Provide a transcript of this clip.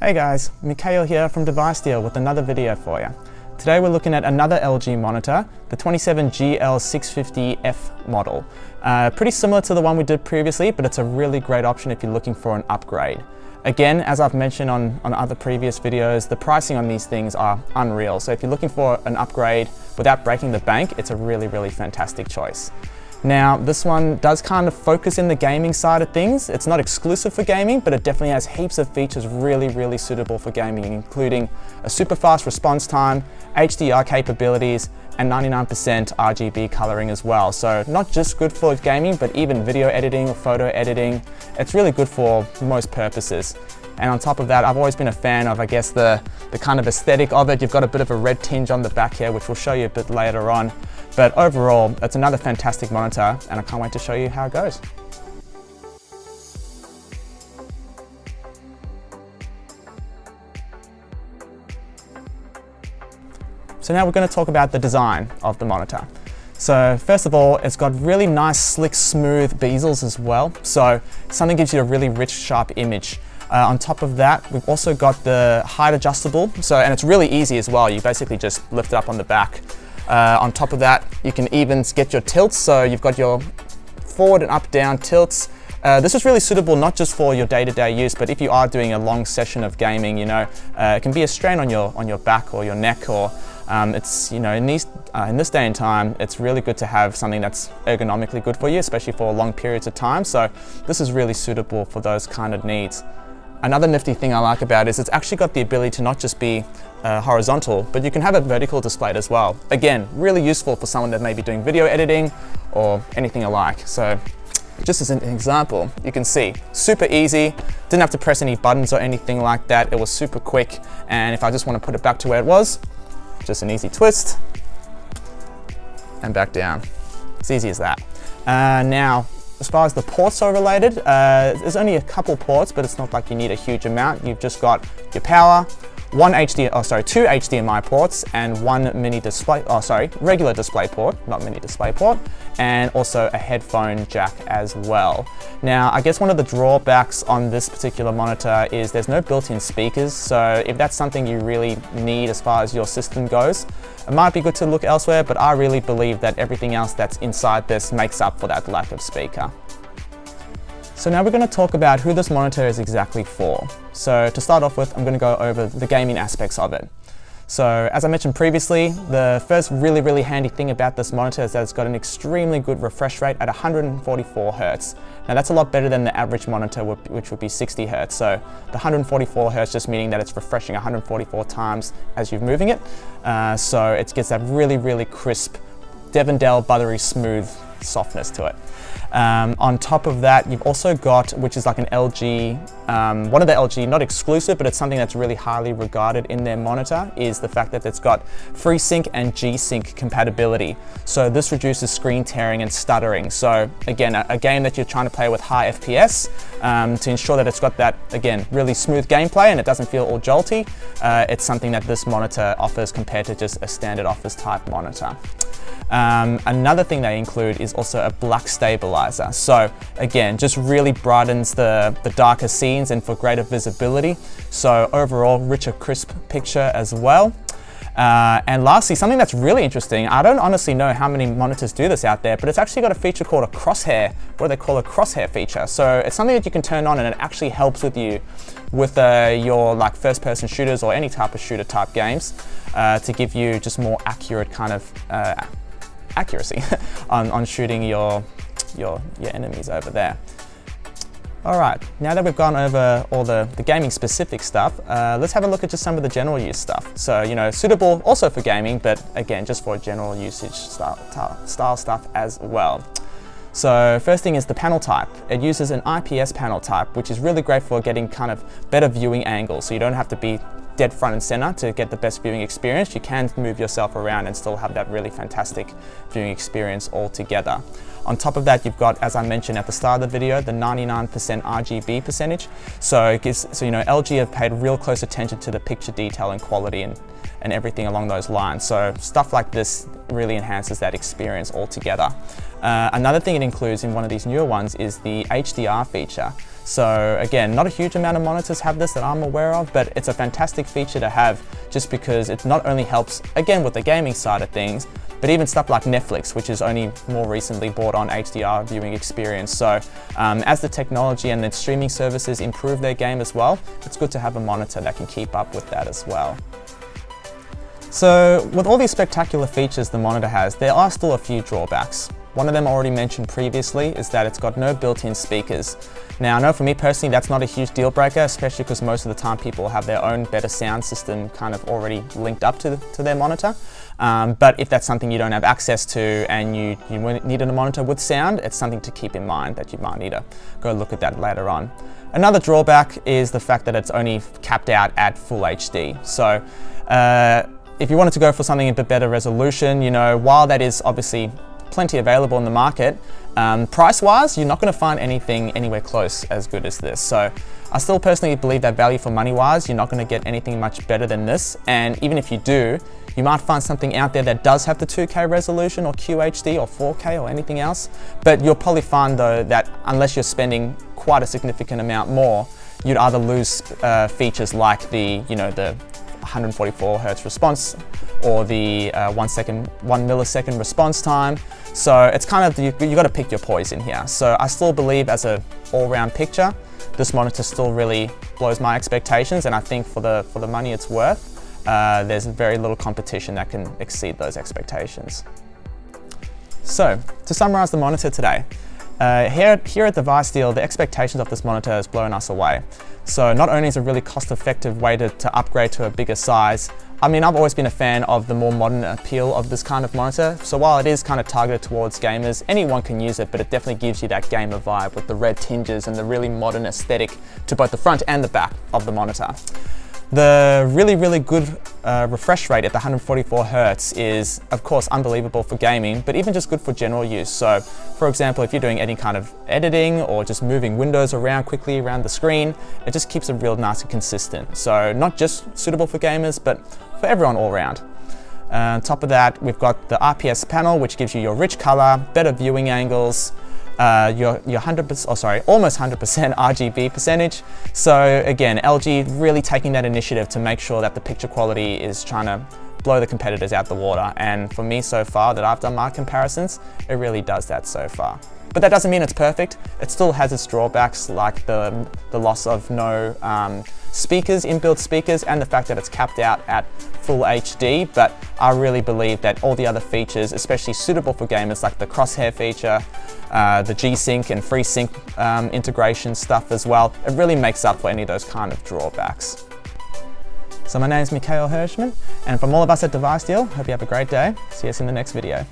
Hey guys, Mikhail here from Device Deal with another video for you. Today we're looking at another LG monitor, the 27GL650F model. Pretty similar to the one we did previously, but it's a really great option if you're looking for an upgrade. Again, as I've mentioned on other previous videos, the pricing on these things are unreal. So if you're looking for an upgrade without breaking the bank, it's a really fantastic choice. Now, this one does kind of focus in the gaming side of things. It's not exclusive for gaming, but it definitely has heaps of features really suitable for gaming, including a super fast response time, HDR capabilities, and 99% RGB coloring as well. So not just good for gaming, but even video editing or photo editing. It's really good for most purposes. And on top of that, I've always been a fan of, I guess, the kind of aesthetic of it. You've got a bit of a red tinge on the back here, which we'll show you a bit later on. But overall, it's another fantastic monitor, and I can't wait to show you how it goes. So now we're going to talk about the design of the monitor. So first of all, it's got really nice, slick, smooth bezels as well. So something gives you a really rich, sharp image. On top of that, we've also got the height adjustable. And it's really easy as well. You basically just lift it up on the back. On top of that, you can even get your tilts. So you've got your forward and up, down tilts. This is really suitable not just for your day-to-day use, but if you are doing a long session of gaming, you know, it can be a strain on your back or your neck, or it's, you know, in this day and time, it's really good to have something that's ergonomically good for you, especially for long periods of time. So this is really suitable for those kind of needs. Another nifty thing I like about it is it's actually got the ability to not just be horizontal, but you can have it vertical displayed as well. Again, really useful for someone that may be doing video editing or anything alike. So just as an example, you can see, super easy, didn't have to press any buttons or anything like that. It was super quick. And if I just want to put it back to where it was, just an easy twist and back down. It's easy as that. Now, as far as the ports are related, there's only a couple ports, but it's not like you need a huge amount. You've just got your power, two HDMI ports, and one regular display port, not mini display port, and also a headphone jack as well. Now, I guess one of the drawbacks on this particular monitor is there's no built-in speakers. So if that's something you really need as far as your system goes, it might be good to look elsewhere, but I really believe that everything else that's inside this makes up for that lack of speaker. So now we're going to talk about who this monitor is exactly for. So to start off with, I'm going to go over the gaming aspects of it. So as I mentioned previously, the first really handy thing about this monitor is that it's got an extremely good refresh rate at 144 Hz. Now that's a lot better than the average monitor, which would be 60 Hz. So the 144 Hz just meaning that it's refreshing 144 times as you're moving it. So it gets that really crisp, Devondale buttery smooth softness to it. On top of that, you've also got, which is like an LG, one of the LG, not exclusive, but it's something that's really highly regarded in their monitor, is the fact that it's got FreeSync and G-Sync compatibility. So this reduces screen tearing and stuttering. So again, a game that you're trying to play with high FPS, to ensure that it's got that, again, really smooth gameplay and it doesn't feel all jolty, it's something that this monitor offers compared to just a standard office type monitor. Another thing they include is also a black stabilizer. So again, just really brightens the darker scenes and for greater visibility. So overall, richer, crisp picture as well. And lastly, something that's really interesting, I don't honestly know how many monitors do this out there, but it's actually got a feature called a crosshair, what they call a crosshair feature. So it's something that you can turn on and it actually helps with you with your like first-person shooters or any type of shooter type games to give you just more accurate kind of accuracy on shooting your enemies over there. All right, now that we've gone over all the gaming specific stuff, let's have a look at just some of the general use stuff. So, you know, suitable also for gaming, but again, just for general usage style stuff as well. So first thing is the panel type. It uses an IPS panel type, which is really great for getting kind of better viewing angles. So you don't have to be dead front and center to get the best viewing experience. You can move yourself around and still have that really fantastic viewing experience altogether. On top of that, you've got, as I mentioned at the start of the video, the 99% RGB percentage. So you know, LG have paid real close attention to the picture detail and quality, and and everything along those lines. So stuff like this really enhances that experience altogether. Another thing it includes in one of these newer ones is the HDR feature. So again, not a huge amount of monitors have this that I'm aware of, but it's a fantastic feature to have just because it not only helps, again, with the gaming side of things, but even stuff like Netflix, which is only more recently brought on HDR viewing experience. So as the technology and the streaming services improve their game as well, it's good to have a monitor that can keep up with that as well. So with all these spectacular features the monitor has, there are still a few drawbacks. One of them already mentioned previously is that it's got no built-in speakers. Now I know for me personally that's not a huge deal breaker, especially because most of the time people have their own better sound system kind of already linked up to their monitor. But if that's something you don't have access to and you need a monitor with sound, it's something to keep in mind that you might need to go look at that later on. Another drawback is the fact that it's only capped out at full HD. So if you wanted to go for something a bit better resolution, while that is obviously plenty available in the market, price-wise, you're not going to find anything anywhere close as good as this. So I still personally believe that value for money-wise, you're not going to get anything much better than this. And even if you do, you might find something out there that does have the 2K resolution or QHD or 4K or anything else. But you'll probably find though that unless you're spending quite a significant amount more, you'd either lose features like the 144 Hz response or the 1 millisecond response time. So it's kind of, you got to pick your poison here. So I still believe as an all-round picture, this monitor still really blows my expectations, and I think for the money it's worth, there's very little competition that can exceed those expectations. So to summarize the monitor today, here at Device Deal, the expectations of this monitor has blown us away. So not only is it a really cost-effective way to upgrade to a bigger size, I mean, I've always been a fan of the more modern appeal of this kind of monitor. So while it is kind of targeted towards gamers, anyone can use it, but it definitely gives you that gamer vibe with the red tinges and the really modern aesthetic to both the front and the back of the monitor. The really good refresh rate at the 144 Hz is, of course, unbelievable for gaming, but even just good for general use. So, for example, if you're doing any kind of editing or just moving windows around quickly around the screen, it just keeps it real nice and consistent. So, not just suitable for gamers, but for everyone all around. On top of that, we've got the IPS panel, which gives you your rich color, better viewing angles, your 100%, almost 100% RGB percentage. So again, LG really taking that initiative to make sure that the picture quality is trying to blow the competitors out the water. And for me so far that I've done my comparisons, it really does that so far. But that doesn't mean it's perfect. It still has its drawbacks, like the loss of no speakers, inbuilt speakers, and the fact that it's capped out at full HD. But I really believe that all the other features, especially suitable for gamers, like the crosshair feature, the G-Sync and FreeSync integration stuff as well, it really makes up for any of those kind of drawbacks. So my name is Mikhail Hirschman, and from all of us at Device Deal, hope you have a great day. See us in the next video.